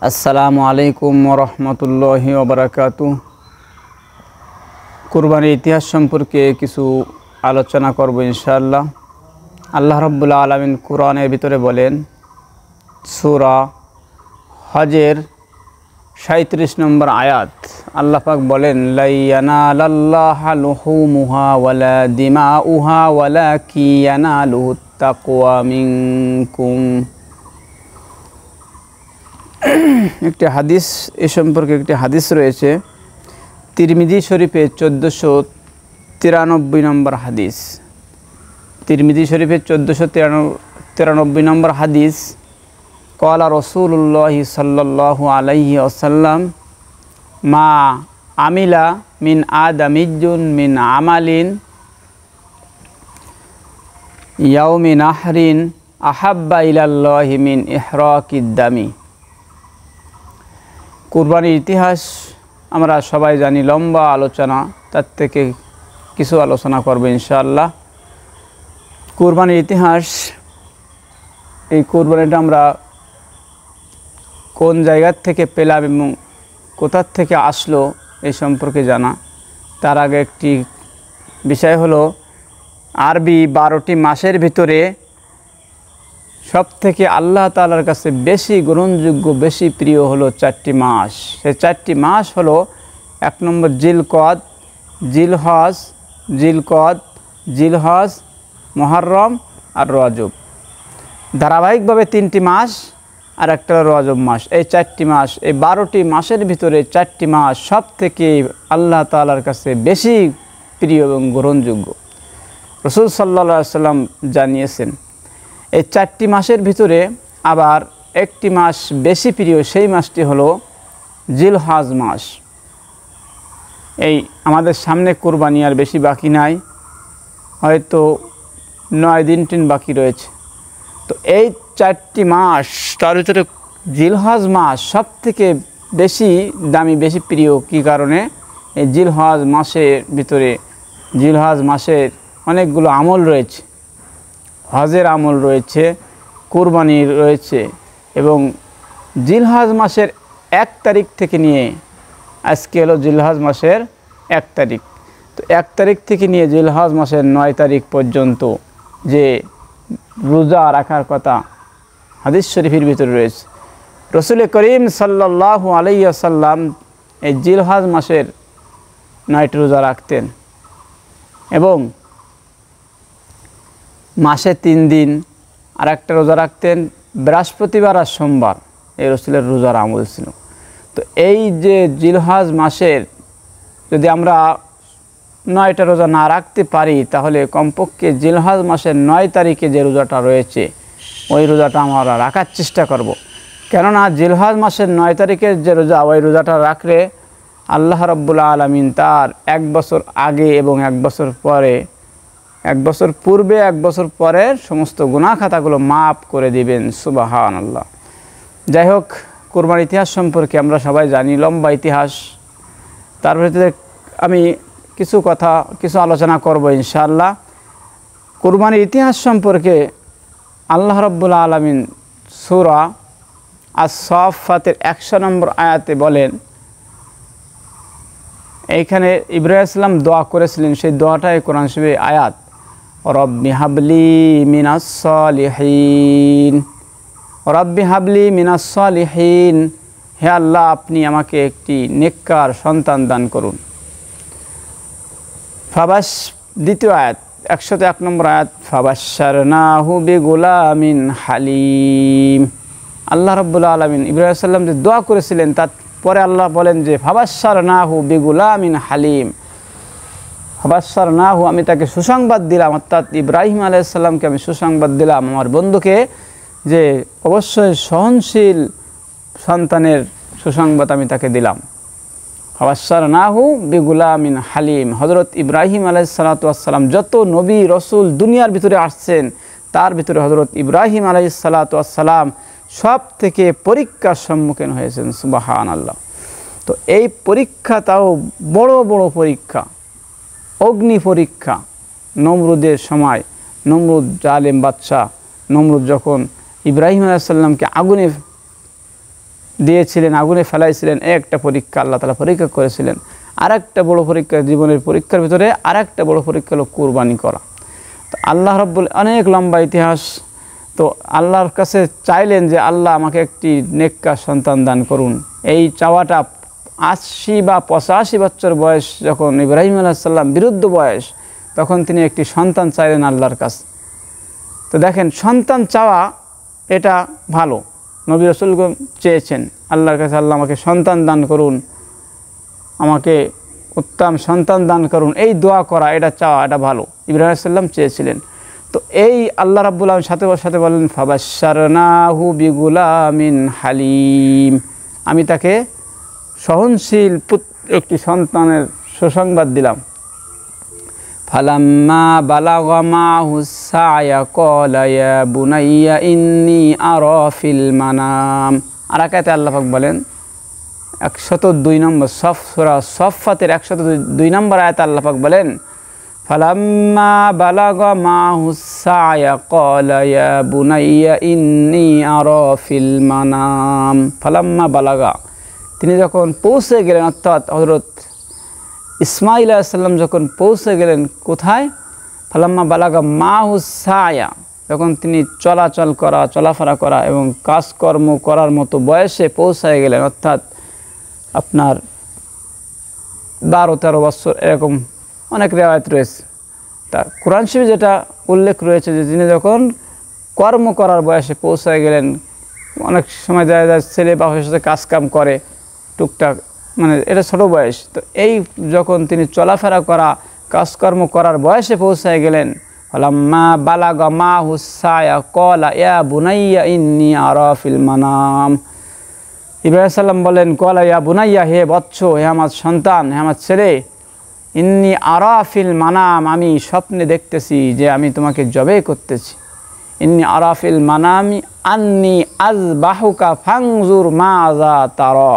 আসসালামু আলাইকুম ওরহমতুল্লাহি ওবারাকাতুহ। কুরবানির ইতিহাস সম্পর্কে কিছু আলোচনা করব ইনশাআল্লাহ। আল্লাহ রাব্বুল আলামিন কোরআনের ভিতরে বলেন, সূরা হজের ৩৭ নম্বর আয়াত, আল্লাহ পাক বলেন, লা ইয়ানালাল্লাহা লুহুমুহা ওয়ালা দিমাউহা ওয়ালাকিন ইয়ানালুহুত তাকওয়া মিনকুম। একটি হাদিস, এ সম্পর্কে একটি হাদিস রয়েছে তিরমিজি শরীফে 1493 নম্বর হাদিস। তিরমিজি শরীফে 1493 নম্বর হাদিস, ক্বালা রাসূলুল্লাহ সাল্লাল্লাহু আলাইহি ওয়াসাল্লাম, মা আমিলা মিন আদামিজ্জুন মিন আমালিন ইয়াউমি নাহরিন আহাব্বা ইলাল্লাহি মিন ইহরাকিদ দামি। কুরবানির ইতিহাস আমরা সবাই জানি, লম্বা আলোচনা, তার থেকে কিছু আলোচনা করব ইনশাআল্লাহ। কুরবানির ইতিহাস, এই কুরবানিটা আমরা কোন জায়গা থেকে পেলাম এবং কোথার থেকে আসলো এই সম্পর্কে জানা। তার আগে একটি বিষয় হলো, আরবি 12টি মাসের ভিতরে সব থেকে আল্লাহ তাআলার কাছে বেশি গ্রহণযোগ্য, বেশি প্রিয় হলো 4টি মাস। সেই 4টি মাস হলো, 1 নম্বর জিলকদ, জিলহজ, মুহররম আর রজব। ধারাবাহিকভাবে 3টি মাস আর একটা রজব মাস। এই 4টি মাস, এই 12টি মাসের ভিতরে 4টি মাস সব থেকে আল্লাহ তাআলার কাছে বেশি প্রিয় এবং গ্রহণযোগ্য। রাসূল সাল্লাল্লাহু আলাইহি সাল্লাম জানিয়েছেন, এই 4টি মাসের ভিতরে আবার একটি মাস বেশি প্রিয়, সেই মাসটি হলো জিলহজ মাস। এই আমাদের সামনে কুরবানি আর বেশি বাকি নাই, হয়তো 9 দিন বাকি রয়েছে। তো এই 4টি মাস, তার ভিতরে জিলহজ মাস সব থেকে বেশি দামি, বেশি প্রিয়। কী কারণে? এই জিলহজ মাসের ভিতরে, জিলহজ মাসের অনেকগুলো আমল রয়েছে, হজের আমল রয়েছে, কুরবানির রয়েছে। এবং জিলহজ মাসের 1 তারিখ থেকে নিয়ে, আজকে হলো জিলহজ মাসের 1 তারিখ, তো 1 তারিখ থেকে নিয়ে জিলহজ মাসের 9 তারিখ পর্যন্ত যে রোজা রাখার কথা হাদিস শরীফের ভিতরে রয়েছে। রাসূল করিম সাল্লাল্লাহু আলাইহি ওয়াসাল্লাম এই জিলহজ মাসের 9টি রোজা রাখতেন এবং মাসে 3 দিন আর একটা রোজা রাখতেন, বৃহস্পতিবার আর সোমবার। এই রাসূলের রোজার আমল ছিল। তো এই যে জিলহজ মাসের যদি আমরা 9টা রোজা না রাখতে পারি, তাহলে কমপক্ষে জিলহজ মাসের 9 তারিখে যে রোজাটা রয়েছে, ওই রোজাটা আমরা রাখার চেষ্টা করব। কেননা জিলহজ মাসের 9 তারিখের যে রোজা, ওই রোজাটা রাখলে আল্লাহ রাব্বুল আলামিন তার 1 বছর আগে এবং 1 বছর পরে, 1 বছর পূর্বে 1 বছর পরের সমস্ত গুনাহ খাতাগুলো মাফ করে দিবেন। সুবহানাল্লাহ। যাই হোক, কুরবানির ইতিহাস সম্পর্কে আমরা সবাই জানি, লম্বা ইতিহাস। তার ভিতরে আমি কিছু আলোচনা করব ইনশাআল্লাহ। কুরবানির ইতিহাস সম্পর্কে আল্লাহ রাব্বুল আলামিন সূরা আস-সাফফাতের 100 নম্বর আয়াতে বলেন, এইখানে ইব্রাহিম আলাইহিস সালাম দোয়া করেছিলেন, সেই দোয়াটাই কোরআন শরীফের আয়াত, রব্বি হাবলি মিনাস সালিহিন, রব্বি হাবলি মিনাস সালিহিন, হে আল্লাহ, আপনি আমাকে একটি নেককার সন্তান দান করুন। দ্বিতীয় আয়াত, 101 নম্বর আয়াত, ফাবাশশারনাহু বিগুলামিন হালিম। আল্লাহ রাব্বুল আলামিন ইব্রাহিম আলাইহিস সালাম যে দোয়া করেছিলেন, তারপরে আল্লাহ বলেন যে ফাবাশশারনাহু বিগুলামিন হালিম, ফাবাশশারনাহু, আমি তাকে সুসংবাদ দিলাম, অর্থাৎ ইব্রাহিম আলাইহিস সালামকে আমি সুসংবাদ দিলাম, আমার বন্ধুকে, যে অবশ্যই সহনশীল সন্তানের সুসংবাদ আমি তাকে দিলাম। ফাবাশশারনাহু বিগুলামিন হালিম। হযরত ইব্রাহিম আলাইহিস সালাতু ওয়াস সালাম, যত নবী রসুল দুনিয়ার ভিতরে আসছেন, তার ভিতরে হযরত ইব্রাহিম আলাইহিস সালাতু ওয়াস সালাম সব থেকে পরীক্ষার সম্মুখীন হয়েছেন। সুবহানাল্লাহ। তো এই পরীক্ষা, তাও বড় বড় পরীক্ষা, অগ্নি পরীক্ষা। নমরুদের সময়, নমরুদ জালেম বাদশাহ, নমরুদ যখন ইব্রাহিম আলাইহিস সালামকে আগুনে দিয়েছিলেন, আগুনে ফেলাইছিলেন, একটা পরীক্ষা আল্লাহ তাআলা পরীক্ষা করেছিলেন। আরেকটা বড় পরীক্ষা, জীবনের পরীক্ষার ভিতরে আরেকটা বড় পরীক্ষা হলো কুরবানি করা। তো আল্লাহ রাব্বুল, অনেক লম্বা ইতিহাস। তো আল্লাহর কাছে চাইলেন যে আল্লাহ আমাকে একটি নেককার সন্তান দান করুন। এই চাওয়াটা 80 বা 85 বছর বয়স যখন ইব্রাহিম আলাইহিস সালাম বিরুদ্ধ বয়স, তখন তিনি একটি সন্তান চাইলেন আল্লাহর কাছে। তো দেখেন, সন্তান চাওয়া এটা ভালো। নবী রাসূলগণ চেয়েছেন আল্লাহর কাছে, আল্লাহ আমাকে সন্তান দান করুন, আমাকে উত্তম সন্তান দান করুন, এই দোয়া করা, এটা চাওয়া, এটা ভালো। ইব্রাহিম আলাইহিস সালাম চেয়েছিলেন। তো এই আল্লাহ রাব্বুল আলামিন সাথে বলেন ফাবাশশারনাহু বিগুলামিন হালিম, আমি তাকে সহনশীল একটি সন্তানের সুসংবাদ দিলাম। ফালাম্মা বালাগা মাহুস সায়া ক্বালা ইয়া বুনাইয়া ইন্নী আরা ফিল মানাম। আর আয়াতে আল্লাহ পাক বলেন 102 নম্বর সূরা সফফাতের 102 নম্বর আয়াতে আল্লাহ পাক বলেন ফালাম্মা বালাগা মাহুস সায়া ক্বালা ইয়া বুনাইয়া ইন্নী আরা ফিল মানাম। ফালাম্মা বালাগা, তিনি যখন পৌঁছে গেলেন, অর্থাৎ হযরত ইসমাঈল আলাইহিস সালাম যখন পৌঁছে গেলেন কোথায়? ফালাম্মা বালাগা মাহুস সায়া, যখন তিনি চলাফেরা করা এবং কাজকর্ম করার মতো বয়সে পৌঁছায় গেলেন, অর্থাৎ আপনার 12-13 বছর, এরকম অনেক রিওয়ায়াত রয়েছে। তা কোরআন শরীফে যেটা উল্লেখ রয়েছে যে তিনি যখন কর্ম করার বয়সে পৌঁছায় গেলেন, অনেক সময় দেখা যায় ছেলে বাবার সাথে কাজকাম করে টুকটাক, মানে এটা ছোট বয়স। তো এই যখন তিনি চলাফেরা করা কাজকর্ম করার বয়সে পৌঁছায় গেলেন, ফালাম্মা বালাগা মাহুস সায়া ক্বালা ইয়া বুনাইয়া ইন্নী আরা ফিল মানাম। ইব্রাহিম সাল্লাম বলেন ক্বালা ইয়া বুনাইয়া, হে বৎস, হে আমার সন্তান, হে আমার ছেলে, ইন্নী আরা ফিল মানাম, আমি স্বপ্নে দেখতেছি যে আমি তোমাকে জবে করতেছি। ইন্নী আরা ফিল মানামি আন্নী আযবাহুকা ফানজুর মাযা তারা,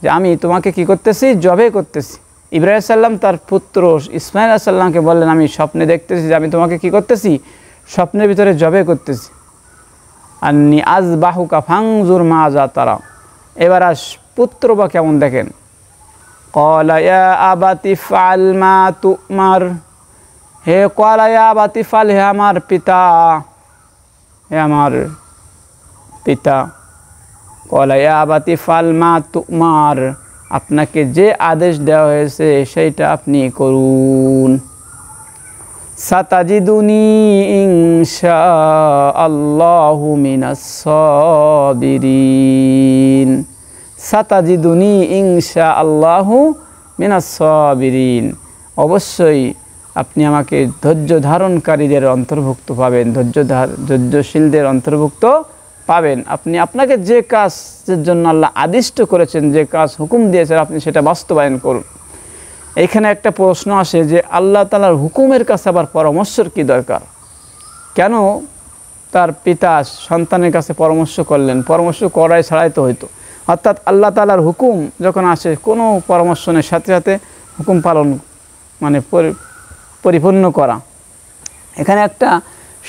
যে আমি তোমাকে কি করতেছি? জবে করতেছি। ইব্রাহিম সাল্লাম তার পুত্র ইসমাঈল আলাইহিস সালামকে বললেন, আমি স্বপ্নে দেখতেছি যে আমি তোমাকে কি করতেছি? স্বপ্নের ভিতরে জবে করতেছি। আন্নী আযবাহুকা ফানজুর মাযা তারা। এবার পুত্র বা কেমন দেখেন, ক্বালা ইয়া আবাতি ফাআল মা তুমার, হে ক্বালা ইয়া আবাতি ফাল, হে আমার পিতা, হে আমার পিতা, ক্বালা ইয়া আবাতি ফাল মা তুমার, আপনাকে যে আদেশ দেওয়া হয়েছে সেইটা আপনি করুন। সাতাজিদুনি ইনশাআল্লাহু মিনাস সাবিরিন। সাতাজিদুনি ইনশাআল্লাহু মিনাস সাবিরিন, অবশ্যই আপনি আমাকে ধৈর্য ধারণকারীদের অন্তর্ভুক্ত পাবেন, ধৈর্যশীলদের অন্তর্ভুক্ত পাবেন। আপনাকে যে কাজের জন্য আল্লাহ আদিষ্ট করেছেন, যে কাজ হুকুম দিয়েছেন, আপনি সেটা বাস্তবায়ন করুন। এইখানে একটা প্রশ্ন আসে যে আল্লাহ তাআলার হুকুমের কাছে আবার পরামর্শের কি দরকার? কেন তার পিতা সন্তানের কাছে পরামর্শ করলেন? পরামর্শ করাই ছাড়াই তো হইতো। অর্থাৎ আল্লাহ তাআলার হুকুম যখন আসে, কোনো পরামর্শ নেই, সাথে সাথে হুকুম পালন, মানে পরিপূর্ণ করা। এখানে একটা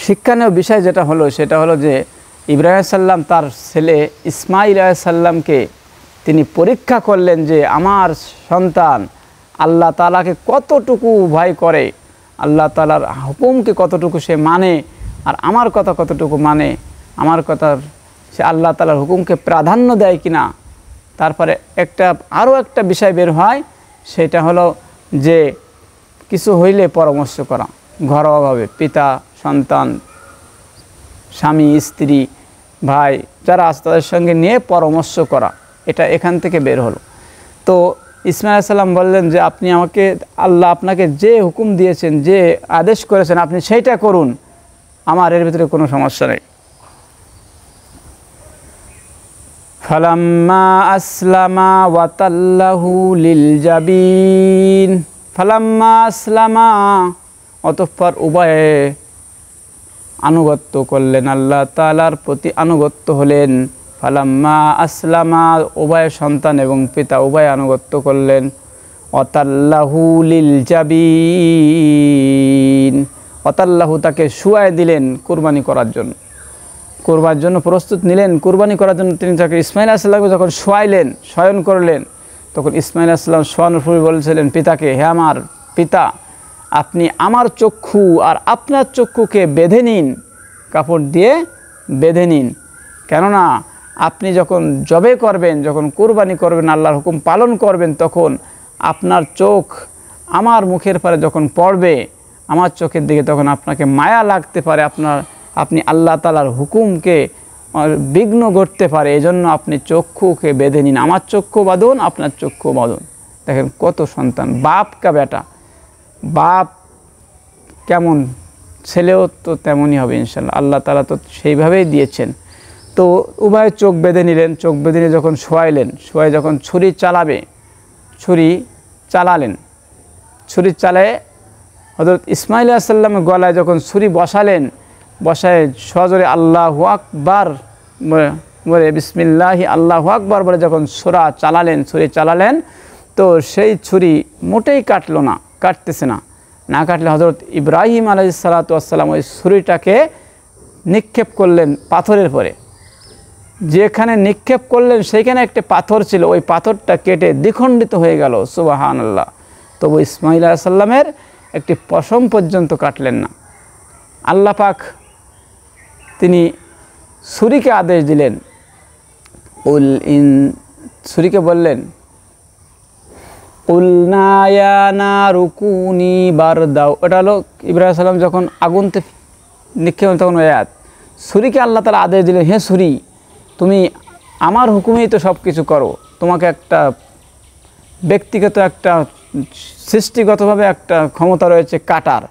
শিক্ষণীয় বিষয় যেটা হলো, সেটা হলো যে ইব্রাহিম সাল্লাম তার ছেলে ইসমাঈল আলাইহিস সালামকে তিনি পরীক্ষা করলেন যে আমার সন্তান আল্লাহ তাআলাকে কতটুকু ভয় করে, আল্লাহ তাআলার হুকুমকে কতটুকু সে মানে, আর আমার কথা কতটুকু মানে, আমার কথার সে আল্লাহ তাআলার হুকুমকে প্রাধান্য দেয় কিনা। তারপরে আরও একটা বিষয় বের হয়, সেটা হলো যে কিছু হইলে পরামর্শ করা, ঘরোয়াভাবে পিতা সন্তান, স্বামী স্ত্রী ভাই যারা আছে তাদের সঙ্গে নিয়ে পরামর্শ করা, এটা এখান থেকে বের হলো। তো ইসমাঈল আলাইহিস সালাম বললেন যে আপনি আমাকে, আল্লাহ আপনাকে যে হুকুম দিয়েছেন, যে আদেশ করেছেন, আপনি সেইটা করুন, আমার এর ভিতরে কোনো সমস্যা নেই। ফালাম্মা আসলামা ওয়া তাল্লাহু লিল জাবিন। ফালাম্মা আসলামা, অতঃপর উভয়ে আনুগত্য করলেন, আল্লাহ তাআলার প্রতি আনুগত্য হলেন। ফালাম্মা আসলামা, উভয় সন্তান এবং পিতা উভয় আনুগত্য করলেন। ওয়াতাল্লাহু লিল জাবিন, ওয়াতাল্লাহু তাকে শুয়ায় দিলেন কুরবানি করার জন্য। কোরবার জন্য প্রস্তুত নিলেন, কোরবানি করার জন্য তিনি তাকে ইসমাইল আলাইহিস সালামকে যখন শোয়াইলেন, শয়ন করলেন, তখন ইসমাইল আলাইহিস সালাম শোয়ানোর পরে বলেছিলেন পিতাকে, হে আমার পিতা, আপনি আমার চক্ষু আর আপনার চক্ষুকে বেঁধে নিন, কাপড় দিয়ে বেঁধে নিন, কেননা আপনি যখন জবে করবেন, যখন কোরবানি করবেন, আল্লাহর হুকুম পালন করবেন, তখন আপনার চোখ আমার মুখের পারে যখন পড়বে, আমার চোখের দিকে, তখন আপনাকে মায়া লাগতে পারে, আপনি আল্লাহ তাআলার হুকুমকে বিঘ্ন ঘটতে পারে, এজন্য আপনি চক্ষুকে বেঁধে নিন, আমার চক্ষু বাঁধুন, আপনার চক্ষু বাঁধুন। দেখেন কত সন্তান, বাপ কা বেটা, বাপ কেমন ছেলেও তো তেমনই হবে ইনশাল্লাহ, আল্লাহ তাআলা তো সেইভাবেই দিয়েছেন। তো উভয়ে চোখ বেঁধে নিলেন, চোখ বেঁধে নিয়ে যখন শোয়াইলেন, শোয়াই যখন ছুরি চালালেন, ছুরি চালায় হযরত ইসমাইল আলাইহিস সালামের গলায় যখন ছুরি বসালেন, বসায় সজোরে আল্লাহু আকবার বলে বিসমিল্লাহি আল্লাহু আকবার বলে যখন ছুরি চালালেন, তো সেই ছুরি মোটেই কাটতেছে না, না কাটলে হযরত ইব্রাহিম আলাইহিস সালাতু ওয়াস সালাম ওই ছুরিটাকে নিক্ষেপ করলেন পাথরের পরে। যেখানে নিক্ষেপ করলেন সেইখানে একটা পাথর ছিল, ওই পাথরটা কেটে দ্বিখণ্ডিত হয়ে গেল, সুবহানাল্লাহ। তবু ইসমাইল আলাইহিস সালামের একটি পশম পর্যন্ত কাটলেন না। আল্লাহ পাক তিনি ছুরিকে আদেশ দিলেন, ছুরিকে বললেন, কুলনা ইয়া নারু কুনি বারদাও। এটা হলো ইব্রাহিম সালাম যখন আগুনতে নিক্ষেপ তখন আয়াত। ছুরিকে আল্লাহ তাআলা আদেশ দিলেন, হে ছুরি, তুমি আমার হুকুমেই তো সব কিছু করো, তোমাকে একটা ব্যক্তিগত একটা সৃষ্টিগতভাবে একটা ক্ষমতা রয়েছে কাটার,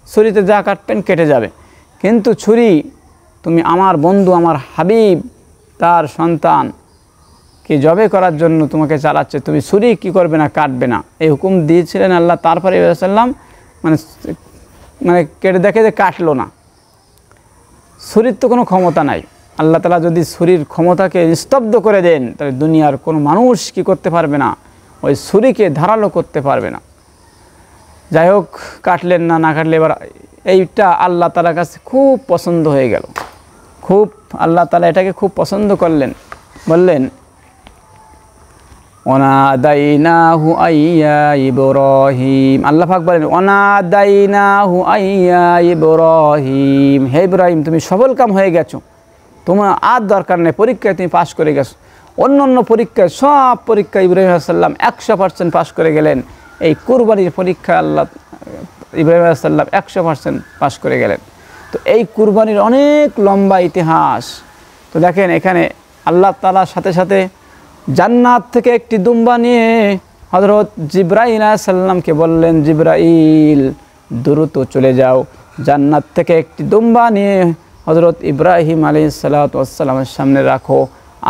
ছুরিতে যা কাটবেন কেটে যাবে, কিন্তু ছুরি তুমি আমার বন্ধু, আমার হাবিব, তার সন্তানকে জবে করার জন্য তোমাকে চালাচ্ছে, তুমি ছুরি কি করবে না, কাটবে না, এই হুকুম দিয়েছিলেন আল্লাহ। তারপরে ইব্রাহিম সাল্লাম মানে কেটে দেখে যে কাটলো না। ছুরির তো কোনো ক্ষমতা নাই, আল্লাহ তাআলা যদি ছুরির ক্ষমতাকে নিস্তব্ধ করে দেন, তাহলে দুনিয়ার কোনো মানুষ কি করতে পারবে না, ওই ছুরিকে ধারালো করতে পারবে না। যাই হোক, কাটলেন না, না কাটলে এবার এইটা আল্লাহ তাআলার কাছে খুব পছন্দ হয়ে গেল, খুব আল্লাহ তাআলা এটাকে খুব পছন্দ করলেন। বললেন, অনাদাইনাহু আইয়া ইব্রাহিম, আল্লাহ পাক বলেন, অনাদাইনাহু আইয়া ইব্রাহিম, হে ইব্রাহিম তুমি সফল কাম হয়ে গেছো, তোমার আর দরকার নেই, পরীক্ষায় তুমি পাশ করে গেছো। অন্য পরীক্ষায়, সব পরীক্ষায় ইব্রাহিম আলাইহিস সালাম 100% পাশ করে গেলেন, এই কুরবানির পরীক্ষা আল্লাহ ইব্রাহিম আলাইহিস সালাম 100% পাশ করে গেলেন। তো এই কুরবানির অনেক লম্বা ইতিহাস। তো দেখেন এখানে আল্লাহ তাআলার সাথে সাথে জান্নাত থেকে একটি দুম্বা নিয়ে হযরত জিবরাইল আলাইহিস সালামকে বললেন, জিবরাইল দ্রুত চলে যাও, জান্নাত থেকে একটি দুম্বা নিয়ে হযরত ইব্রাহিম আলাইহিস সালাতু ওয়াস সালামের সামনে রাখো,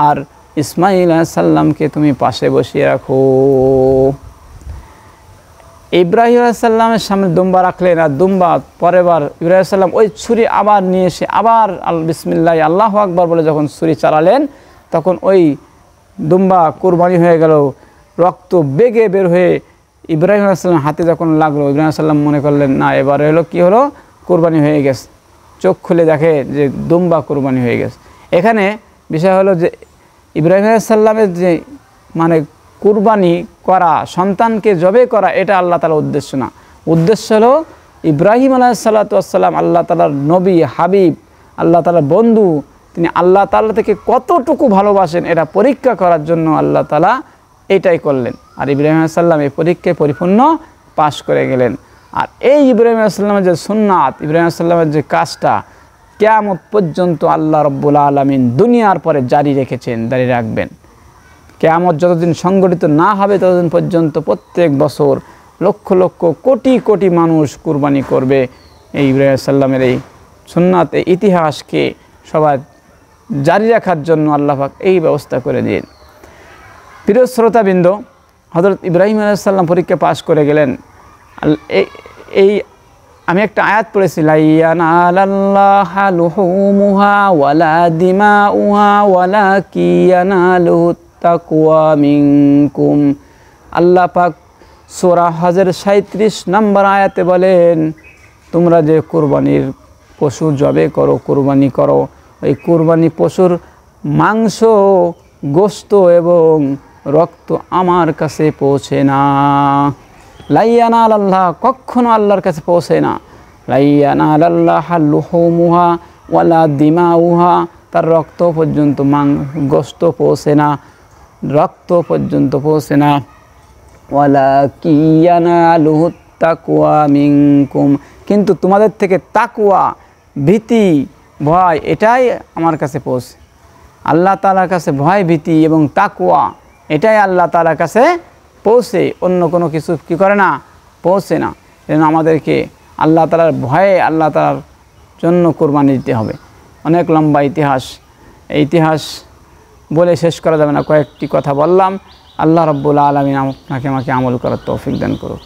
আর ইসমাইল আলাইহিস সালামকে তুমি পাশে বসিয়ে রাখো। ইব্রাহিম আলাইহিস সালামের সামনে দুম্বা রাখলেন, আর দুম্বা পরের বার ইব্রাহিম আলাইহিস সালাম ওই ছুরি আবার নিয়ে এসে আবার বিসমিল্লাহ আল্লাহু আকবার বলে যখন ছুরি চালালেন, তখন ওই দুম্বা কুরবানি হয়ে গেল, রক্ত বেগে বের হয়ে ইব্রাহিম আলাইহিস সালামের হাতে যখন লাগলো, ইব্রাহিম আলাইহিস সালাম মনে করলেন, না এবারে হলো কি হলো, কুরবানি হয়ে গেছে। চোখ খুলে দেখে যে দুম্বা কুরবানি হয়ে গেছে। এখানে বিষয় হলো যে ইব্রাহিম আলাইহিস সালামের যে মানে কুরবানি করা, সন্তানকে জবে করা, এটা আল্লাহ তাআলার উদ্দেশ্য না। উদ্দেশ্য হলো ইব্রাহিম আলাইহিস সালাতু ওয়াস সালাম আল্লাহ তাআলার নবী, হাবিব, আল্লাহ তাআলার বন্ধু, তিনি আল্লাহ তাআলা থেকে কতটুকু ভালোবাসেন এটা পরীক্ষা করার জন্য আল্লাহ তাআলা এটাই করলেন। আর ইব্রাহিম আলাইহিস সালাম এই পরীক্ষায় পরিপূর্ণ পাশ করে গেলেন। আর এই ইব্রাহিম আলাইহিস সালামের যে সুন্নাত, ইব্রাহিম আলাইহিস সালামের যে কাজটা কিয়ামত পর্যন্ত আল্লাহ রাব্বুল আলামিন দুনিয়ার পরে জারি রেখেছেন, জারি রাখবেন। কিয়ামত যতদিন সংগঠিত না হবে ততদিন পর্যন্ত প্রত্যেক বছর লক্ষ লক্ষ কোটি কোটি মানুষ কুরবানি করবে। এই ইব্রাহিম আলাইহিস সালামের এই সুন্নাত, এই ইতিহাসকে সবাই জারি রাখার জন্য আল্লাহ পাক এই ব্যবস্থা করে দিন। প্রিয় শ্রোতাবৃন্দ, হযরত ইব্রাহিম আলাইহিস সালাম পরীক্ষা পাশ করে গেলেন। এই আমি একটা আয়াত পড়েছি, লা ইয়ানালাল্লাহা লুহুমুহা ওয়ালা দিমাউহা ওয়ালাকিন ইয়ানালুহুত তাকওয়া মিনকুম। আল্লাহ পাক সূরা হজের 37 নম্বর আয়াতে বলেন, তোমরা যে কুরবানির পশু জবে করো, কুরবানি করো, ওই কুরবানি পশুর মাংস, গোশত এবং রক্ত আমার কাছে পৌঁছে না। লাইয়ানাল আল্লাহ, কখনো আল্লাহর কাছে পৌঁছে না। লাইয়ানাল আল্লাহ লুহুমুহা ওয়ালা দিমাউহা, তার রক্ত পর্যন্ত গোশত পৌঁছে না, রক্ত পর্যন্ত পৌঁছে না। ওয়ালাকিয়ানালুহু তাকওয়া মিনকুম, কিন্তু তোমাদের থেকে তাকওয়া, ভীতি, ভয়, এটাই আমার কাছে পৌঁছে। আল্লাহ তাআলার কাছে ভয়, ভীতি এবং তাকওয়া, এটাই আল্লাহ তাআলার কাছে পৌঁছে, অন্য কোনো কিছু কী করে না, পৌঁছে না। যেন আমাদেরকে আল্লাহ তাআলার ভয়ে আল্লাহ তাআলার জন্য কোরবানি দিতে হবে। অনেক লম্বা ইতিহাস, এই ইতিহাস বলে শেষ করা যাবে না, কয়েকটি কথা বললাম। আল্লাহ রাব্বুল আলামিন আপনাকে আমাকে আমল করার তৌফিক দান করুক।